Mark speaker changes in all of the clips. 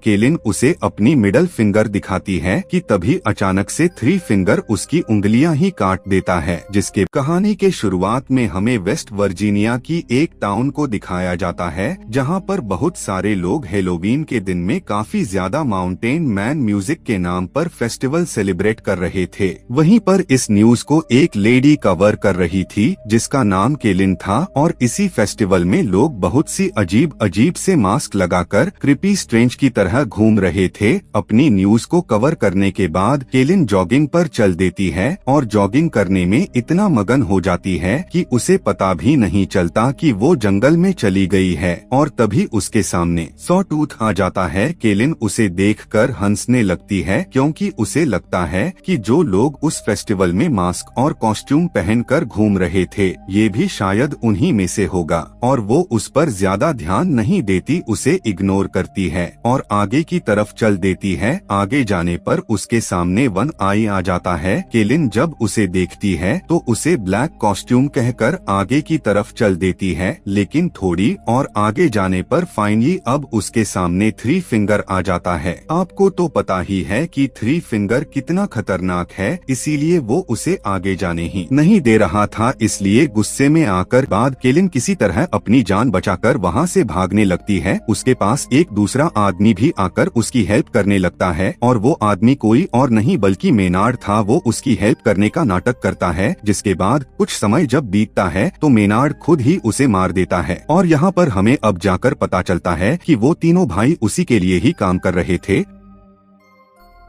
Speaker 1: केलिन उसे अपनी middle finger दिखाती है कि तभी अचानक से थ्री फिंगर उसकी उंगलियां ही काट देता है। जिसके कहानी के शुरुआत में हमें वेस्ट वर्जीनिया की एक टाउन को दिखाया जाता है जहां पर बहुत सारे लोग हेलोवीन के दिन में काफी ज्यादा माउंटेन मैन म्यूजिक के नाम पर फेस्टिवल सेलिब्रेट कर रहे थे। वहीं पर इस न्यूज को एक लेडी कवर कर रही थी जिसका नाम केलिन था और इसी फेस्टिवल में लोग बहुत सी अजीब अजीब से मास्क लगाकर क्रिपी स्ट्रेंज की तरह घूम रहे थे। अपनी न्यूज को कवर करने के बाद केलिन जॉगिंग पर चल देती है और जॉगिंग करने में इतना मगन हो जाती है कि उसे पता भी नहीं चलता कि वो जंगल में चली गई है। और तभी उसके सामने सॉटूथ आ जाता है। केलिन उसे देखकर हंसने लगती है क्योंकि उसे लगता है कि जो लोग उस फेस्टिवल में मास्क और कॉस्ट्यूम पहनकर घूम रहे थे ये भी शायद उन्हीं में से होगा और वो उस पर ज्यादा ध्यान नहीं देती, उसे इग्नोर करती है और आगे की तरफ चल देती है। आगे जाने पर उसके सामने वन आई आ जाता है। केलिन जब उसे देखती है तो उसे ब्लैक कॉस्ट्यूम कहकर आगे की तरफ चल देती है, लेकिन थोड़ी और आगे जाने पर फाइनली अब उसके सामने थ्री फिंगर आ जाता है। आपको तो पता ही है कि थ्री फिंगर कितना खतरनाक है, इसीलिए वो उसे आगे जाने ही नहीं दे रहा था। इसलिए गुस्से में आकर बाद केलिन किसी तरह अपनी जान बचाकर वहाँ से भागने लगती है। उसके पास एक दूसरा आदमी भी आकर उसकी हेल्प करने लगता है और वो आदमी कोई और नहीं बल्कि मेनार्ड था। वो उसकी हेल्प करने का नाटक करता है। जिसके बाद कुछ समय जब बीतता है तो मेनार्ड खुद ही उसे मार देता है और यहाँ पर हमें अब जाकर पता चलता है कि वो तीनों भाई उसी के लिए ही काम कर रहे थे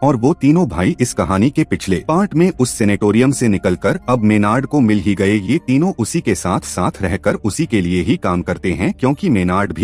Speaker 1: और वो तीनों भाई इस कहानी के पिछले पार्ट में उस सेनेटोरियम से निकलकर अब मेनार्ड को मिल ही गए। ये तीनों उसी के साथ रहकर उसी के लिए ही काम करते हैं क्योंकि मेनार्ड भी